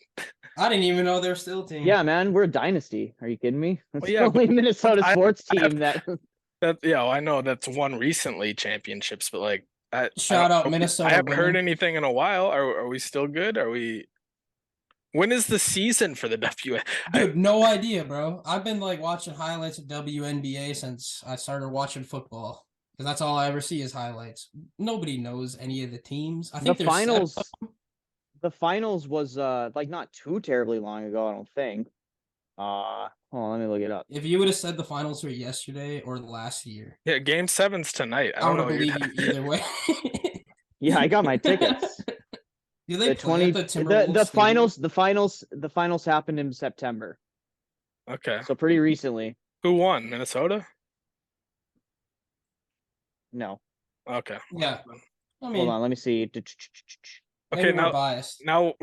I didn't even know they're still a team. Yeah, man, we're a dynasty. Are you kidding me? That's yeah, the only Minnesota I- sports I have- team that. I know that's won recently championships, but like Shout out I Minnesota haven't heard women. anything in a while. Are we still good? Are we? When is the season for the Dude, no idea, bro. I've been like watching highlights of WNBA since I started watching football. Because that's all I ever see is highlights. Nobody knows any of the teams. I think The there's seven. finals was like not too terribly long ago, I don't think. Hold on, let me look it up. If you would have said the finals were yesterday or last year, Yeah, Game 7's tonight. I would have what you're believed you either way. Yeah, I got my tickets. Do they The play at the the Timberwolves the finals happened in September, Okay. so pretty recently. Who won? Minnesota? No, Okay. Yeah. I mean, hold on, let me see. maybe Okay, we're now biased. now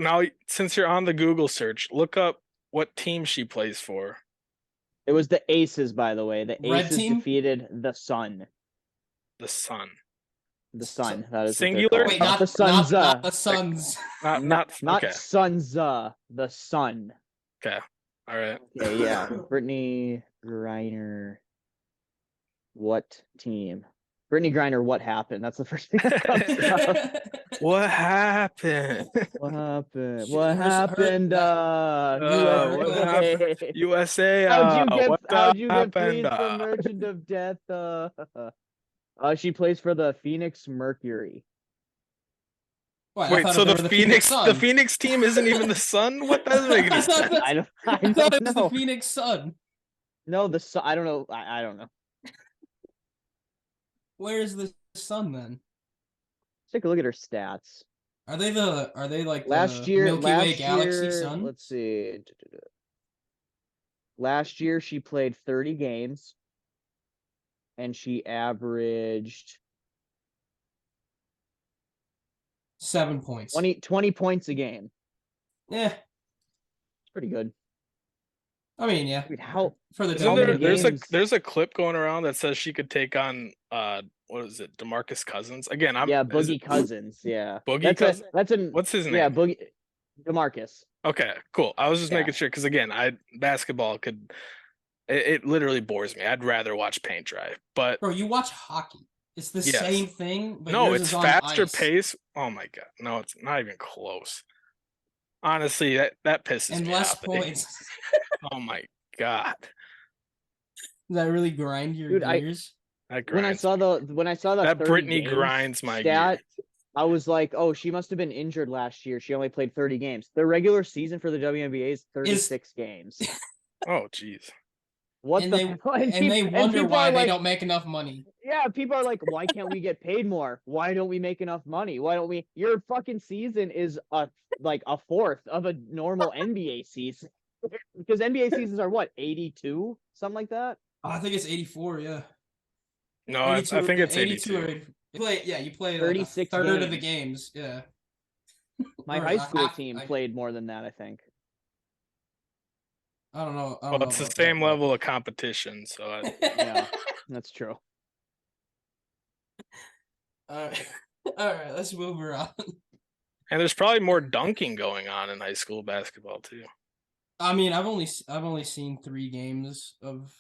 since you're on the Google search, look up what team she plays for. It was the Aces, by the way. The Red Aces team? defeated the Sun. The Sun. The Sun. That is Singular? What they're Wait, called. not the Suns. not the Suns. Not okay. Suns. The Sun. Okay. All right. Okay, yeah. Brittany Griner. What team? Brittany Griner. What happened? That's the first thing that comes up. What happened? What happened? She- What her- happened? what USA. happened? USA. How'd you get happened? pleased from Merchant of Death? She plays for the Phoenix Mercury. What, I Wait, thought so they the were Phoenix Sun. the Phoenix team isn't even the Sun? What doesn't make any I thought sense? that- I I thought don't it was the know. Phoenix Sun. No, the Sun. I don't know. I don't know. Where is the Sun then? Let's take a look at her stats. Are they like Last the year, Milky Way Galaxy year, Sun? let's see. Last year she played 30 games and she averaged 7 points. 20 points a game. Yeah, It's pretty good. I mean, yeah. Dude, how For the Isn't many there, W. games? there's a clip going around that says she could take on what is it, DeMarcus Cousins? Again, yeah, is Boogie it- Cousins. Yeah. Boogie Cousins? That's an What's his name? yeah, Boogie DeMarcus. Okay, cool. I was just Yeah. making sure because again, basketball could it literally bores me. I'd rather watch paint dry. But Bro, you watch hockey. It's the Yes. same thing, but no, yours it's is on faster ice. pace. Oh my god. No, it's not even close. Honestly, that pisses And me less off. points. Oh my god. Does that really grind your Dude, gears? That When I grinds. saw the That 30 Brittany games grinds my stat, gears. I was like, oh, she must have been injured last year. She only played 30 games. The regular season for the WNBA is 36 games. Oh jeez. What and the they hell? and they peop- wonder people why are they like, don't make enough money. Yeah, people are like, why can't we get paid more? Why don't we make enough money? Why don't we? Your fucking season is a fourth of a normal NBA season. Because NBA seasons are what, 82, something like that. I think it's 84, yeah. No, I 82 think it's 82 82. or 80. You play like 36 a third of the games. games, yeah. My Or high a school half- team I- played more than that, I think. I don't know. I don't Well, know it's the about same that, but- level of competition, so Yeah, that's true. All right. All right, let's move her on. and there's probably more dunking going on in high school basketball too. I mean, I've only seen 3 games of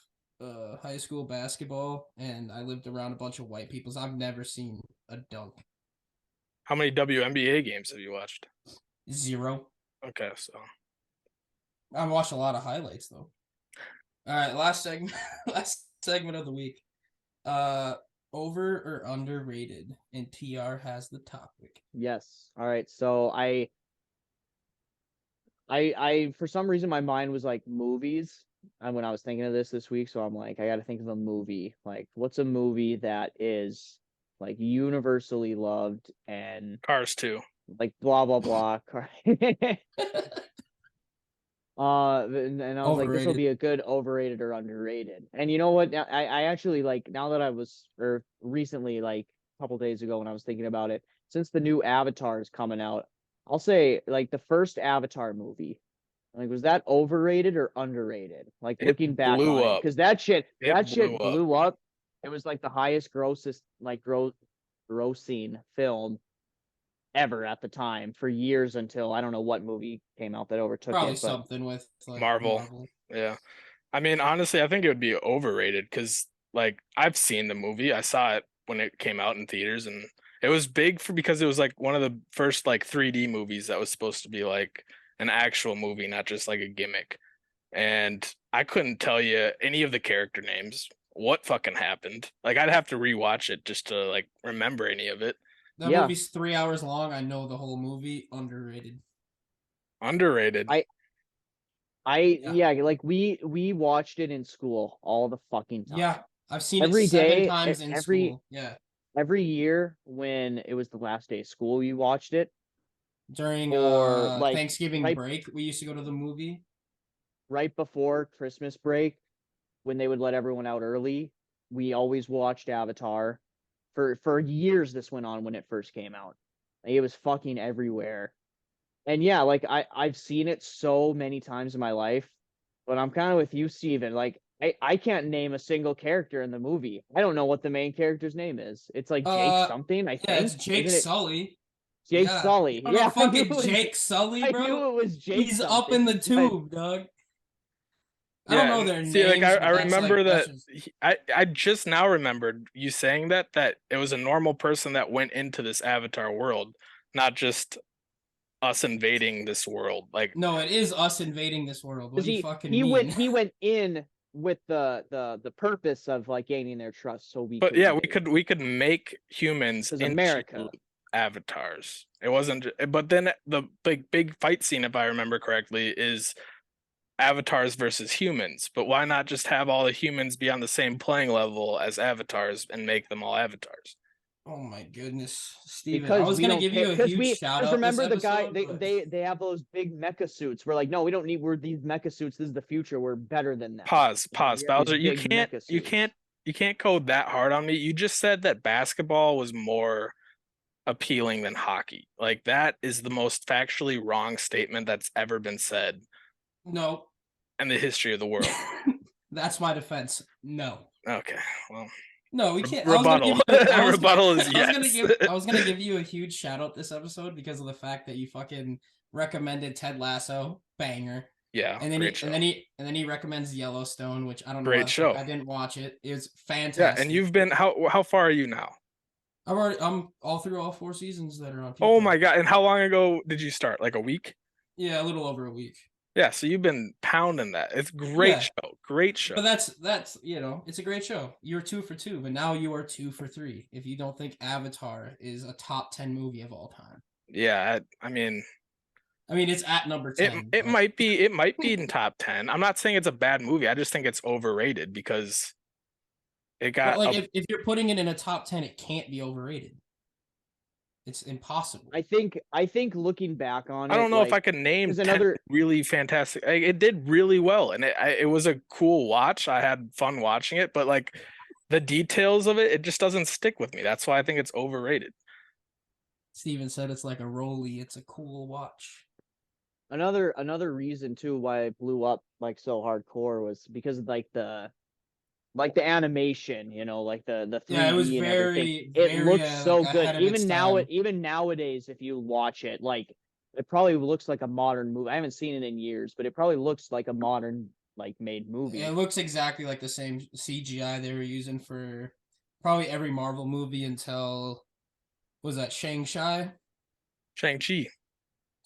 high school basketball, and I lived around a bunch of white people. So I've never seen a dunk. How many WNBA games have you watched? 0. Okay, so I watched a lot of highlights though. All right, last segment. Last segment of the week. Over or underrated, and TR has the topic. Yes. All right. So I for some reason my mind was like movies. And when I was thinking of this week, so I'm like, I got to think of a movie. Like, what's a movie that is like universally loved and Cars 2. like blah blah blah. And I was like, this will Overrated. be a good overrated or underrated. And you know what? I actually like now that I was or recently like a couple days ago when I was thinking about it, since the new Avatar is coming out, I'll say like the first Avatar movie. Like, was that overrated or underrated? Like It looking back blew on it, up. because that shit It blew blew up. blew up. It was like the highest grossest like grossing film ever at the time for years until I don't know what movie came out that overtook Probably it. But something with like Marvel. Yeah. I mean, honestly, I think it would be overrated because, like, I've seen the movie. I saw it when it came out in theaters, and it was big because it was like one of the first like 3D movies that was supposed to be like an actual movie, not just like a gimmick. And I couldn't tell you any of the character names, what fucking happened. Like, I'd have to rewatch it just to like remember any of it. That Yeah. movie's 3 hours long. I know the whole movie. Underrated. Underrated. Yeah, like we watched it in school all the fucking time. Yeah, I've seen Every it 7 day, times in school. Yeah, every year when it was the last day of school, we watched it. during Or, like, Thanksgiving right- break, we used to go to the movie. Right before Christmas break, when they would let everyone out early, we always watched Avatar. For years, this went on when it first came out. Like, it was fucking everywhere. And yeah, like I've seen it so many times in my life, but I'm kind of with you, Steven. Like I can't name a single character in the movie. I don't know what the main character's name is. It's like Jake something, I Yeah, think. it's Jake Isn't it Sully. Jake Yeah. Sully. Oh, no, Yeah, I knew fucking it was- Jake Sully, I bro. knew it was Jake. He's up in the something, tube, dog. I don't know their See, names. like but I that's, remember that's that just- I just now remembered you saying that it was a normal person that went into this Avatar world, not just us invading this world. Like, No, it is us invading this world. What Because do you fucking he mean? went in with the purpose of like gaining their trust, so we. but could yeah, invade. we could make humans 'Cause into America. avatars. It wasn't, but then the big fight scene, if I remember correctly, is avatars versus humans. But why not just have all the humans be on the same playing level as avatars and make them all avatars? Oh my goodness, Steven. Because I was we gonna don't give care- you a because huge shout because out. remember this the guy episode, but- they have those big mecha suits. We're like, no, we don't need. We're these mecha suits. This is the future. We're better than that. Pause, We have these Bowser. You big can't, mecha you suits. can't, you can't go that hard on me. You just said that basketball was more appealing than hockey. Like, that is the most factually wrong statement that's ever been said No, in the history of the world. that's my defense. No. Okay, well, No, we can't. rebuttal. Rebuttal is yes. I was gonna give you a huge shout out this episode because of the fact that you fucking recommended Ted Lasso, banger, Yeah, and then great show. and then he recommends Yellowstone, which I don't know. Great why the fuck show. I didn't watch it. It was Yeah, fantastic. and you've been how far are you now? I'm all through all 4 seasons that are on. Oh Peacock. my god! And how long ago did you start? Like a week? Yeah, a little over a week. Yeah, so you've been pounding that. It's great Yeah. show. Great show. But that's it's a great show. You're 2 for 2, but now you are 2 for 3. If you don't think Avatar is a top 10 movie of all time, Yeah, I mean, it's at number 10. it but- might be in top 10. I'm not saying it's a bad movie. I just think it's overrated because it But got like if you're putting it in a top 10, it can't be overrated. It's impossible. I think looking back on it, I don't know if like, I could name there's 10 another- really fantastic. Like, it did really well, and it was a cool watch. I had fun watching it, but like the details of it just doesn't stick with me. That's why I think it's overrated. Steven said it's like a Rolly. It's a cool watch. another reason too why it blew up like so hardcore was because of like the animation, like the 3D Yeah, it was and very, everything. It very, looks so like, good. ahead of its time. Even nowadays, if you watch it, like it probably looks like a modern movie. I haven't seen it in years, but it probably looks like a modern like made movie. It looks exactly like the same CGI they were using for probably every Marvel movie until was that Shang-Chi? Shang-Chi.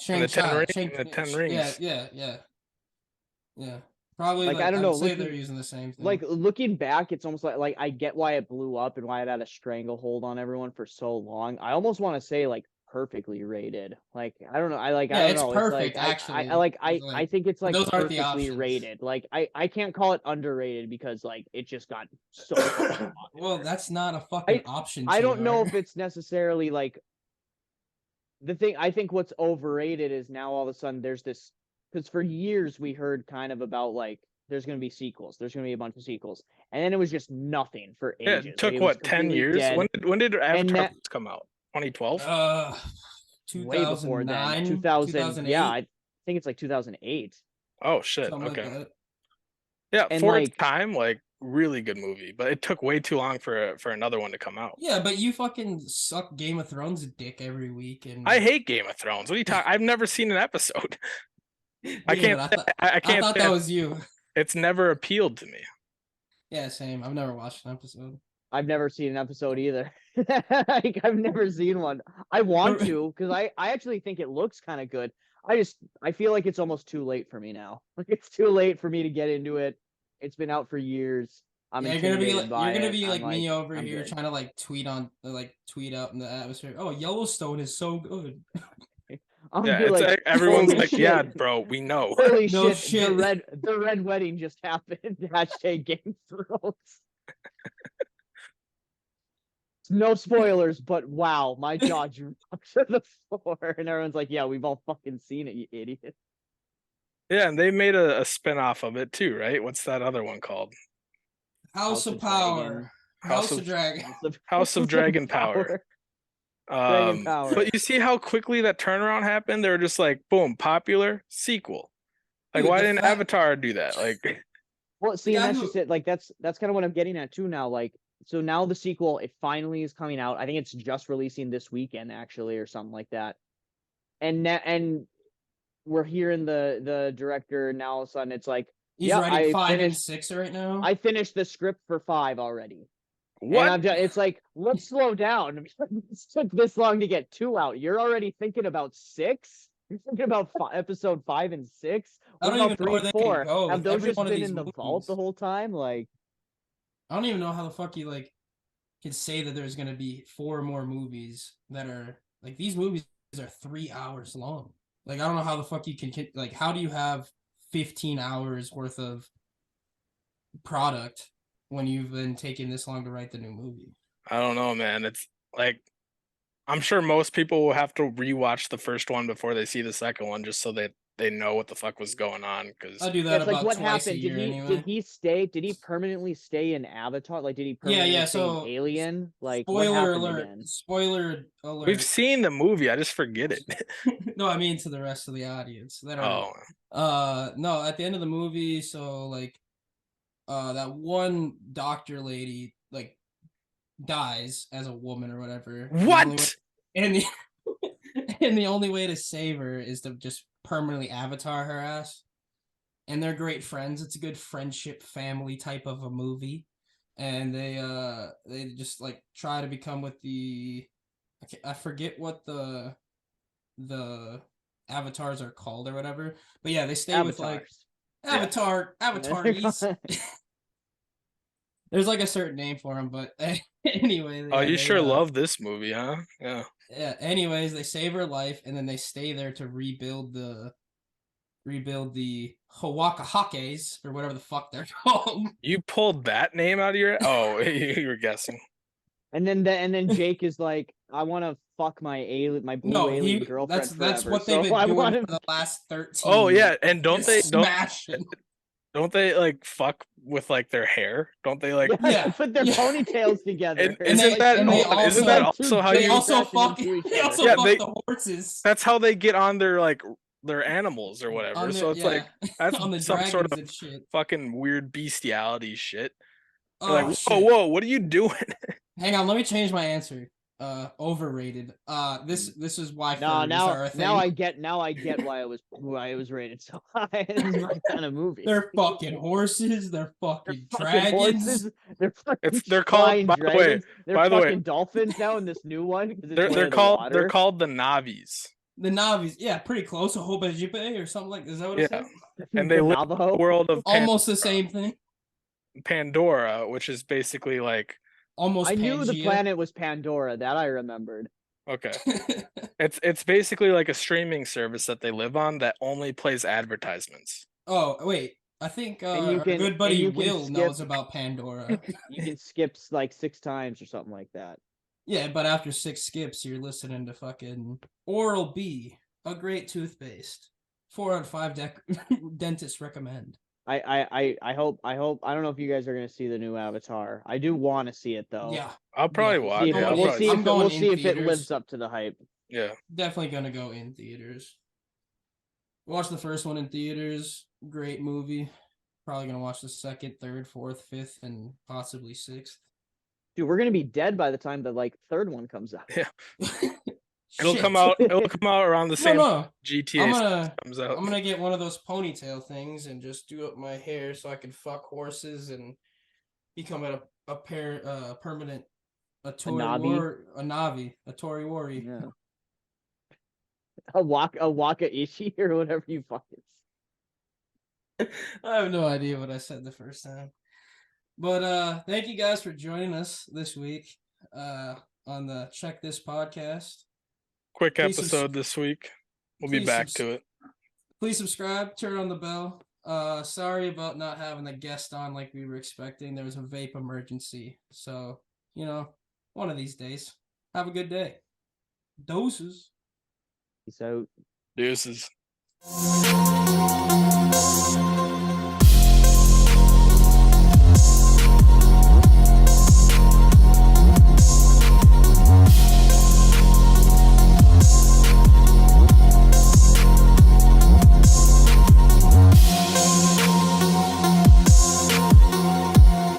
And the Shang-Chi. 10 ring- and the 10 rings. Yeah. Probably Like, like I don't would know, say looking- they're using the same thing. Like looking back, it's almost like I get why it blew up and why it had a stranglehold on everyone for so long. I almost want to say like perfectly rated. Like I don't know. I Yeah, don't it's know. perfect, It's like, actually. I think it's like those aren't the perfectly options. rated. Like I can't call it underrated because like it just got so fucking Well, popular. that's not a fucking option. I don't know TR. if it's necessarily like the thing. I think what's overrated is now all of a sudden there's this, because for years we heard kind of about like there's going to be sequels. There's going to be a bunch of sequels, and then it was just nothing for Yeah, ages. it took Like, was what, 10 completely years? dead. When did Avatar that- first come out? 2012? Way before then, 2009, 2000. Yeah, I think it's like 2008. Oh shit. something like Okay. that. Yeah, And, for its like- time, like really good movie, but it took way too long for another one to come out. Yeah, but you fucking suck Game of Thrones dick every week, and I hate Game of Thrones. What are you talking? I've never seen an episode. I David, can't. I I can't. thought that was you. It's never appealed to me. Yeah, same. I've never watched an episode. I've never seen an episode either. Like, I've never seen one. I want to because I actually think it looks kind of good. I feel like it's almost too late for me now. Like it's too late for me to get into it. It's been out for years. I'm Yeah, you're gonna be intimidated by it. like I'm me over I'm here good. trying to like tweet out in the atmosphere. Oh, Yellowstone is so good. I'm Yeah, gonna be it's like, everyone's holy like, yeah, shit. bro, we know. Holy No shit, shit. the red wedding just happened. Hashtag Game of Thrones. No spoilers, but wow, my jaw dropped to the floor, and everyone's like, "Yeah, we've all fucking seen it, you idiot." Yeah, and they made a spin-off of it too, right? What's that other one called? House of Power. House of Dragon. House of Dragon Power. Dragon Power. But you see how quickly that turnaround happened? They were just like, boom, popular sequel. Like, Dude, why the didn't fact- Avatar do that? Like, Well, see, The and guy that's who- just it. Like, that's kind of what I'm getting at too now. Like, so now the sequel, it finally is coming out. I think it's just releasing this weekend, actually, or something like that. And we're hearing the director now. All of a sudden, it's like, He's yeah, writing I 5 and finished. 6 right now. I finished the script for 5 already. what? And I'm just, it's like, let's slow down. It took this long to get 2 out. You're already thinking about 6? You're thinking about episode 5 and 6? I What don't about even know where 3 they and 4? can go Have with those every just one of been these in the vault the movies. whole time? Like, I don't even know how the fuck you like can say that there's gonna be 4 more movies that are like these movies are 3 hours long. Like I don't know how the fuck you can like how do you have 15 hours worth of product when you've been taking this long to write the new movie? I don't know, man. It's like, I'm sure most people will have to rewatch the first one before they see the second one just so that they know what the fuck was going on. Because I do yeah, that it's like about what twice happened? a year Did anyway. he stay? Did he permanently stay in Avatar? Like, did he permanently Yeah, stay so in Alien? Like, what Spoiler happened alert! again? Spoiler alert! we've seen the movie, I just forget it. No, I mean to the rest of the audience that are Oh, no, at the end of the movie, so like that one doctor lady like dies as a woman or whatever. what? And the and the only way to save her is to just permanently avatar her ass. And they're great friends. It's a good friendship family type of a movie. And they just like try to become with the I forget what the avatars are called or whatever. But yeah, they stay with like avataries. There's like a certain name for them, but anyway. Oh, yeah, you they, sure love this movie, huh? Yeah. Yeah. Anyways, they save her life, and then they stay there to rebuild the Hawakahakes or whatever the fuck they're called. You pulled that name out of your. Oh, you were guessing. And then Jake is like, I want to fuck my blue alien girlfriend that's forever. what they've been so I doing want for the last 13 Oh years. yeah, and don't Just they smashing. don't they like fuck with like their hair? Don't they like? Yeah, put their yeah. ponietails together. And And they- isn't that and they isn't that also- also how They you? also crashing fuck. into each They other. also Yeah, fuck they- the horses. That's how they get on their like their animals or whatever. On So the- it's like that's on the some dragons sort of and shit. fucking weird bestiality shit. You're Oh, like, whoa, shit. whoa, what are you doing? Hang on, let me change my answer. Overrated. This is why No, furries are a thing. now I get why it was rated so high. This is my kind of movie. They're fucking horses. They're fucking They're fucking dragons. horses. They're fucking They're called, flying by the way, dragons. They're by the way- fucking dolphins now in this new one. 'cause it's They're near the called water. the Navis. The Navis. Yeah, pretty close. A Hobajipe or something like. Is that what it Yeah. said? And they The live in Navajo. the world of Almost the same thing. Pandora, which is basically like Almost. I knew the Pangea. planet was Pandora. That I remembered. okay. It's basically like a streaming service that they live on that only plays advertisements. Oh wait, I think And you our can- good and buddy you can Will skip- knows about Pandora. You can skip like 6 times or something like that. Yeah, but after 6 skips, you're listening to fucking Oral B, a great toothpaste. 4 out of 5 dentists recommend. I hope I don't know if you guys are gonna see the new Avatar. I do want to see it though. Yeah, I'll probably Yeah, watch See it. if it- I'll we'll probably- see I'm if, going we'll in see if it theaters. lives up to the hype. Yeah. definitely gonna go in theaters. Watch the first one in theaters. Great movie. probably gonna watch the second, third, fourth, fifth, and possibly sixth. Dude, we're gonna be dead by the time the like third one comes out. Yeah. Shit. It'll come out around the same No, GTA I'm gonna comes out. I'm gonna get one of those ponytail things and just do up my hair so I can fuck horses and become a permanent a Navi? Navi, a Toriwari. Yeah. A Waka Ishi or whatever you fucking I have no idea what I said the first time. But thank you guys for joining us this week on the Check This podcast. Quick Please episode this week. We'll be please back to it. Please subscribe, turn on the bell. Sorry about not having the guest on like we were expecting. There was a vape emergency. So, one of these days. Have a good day. Doses. Peace out. Deuces.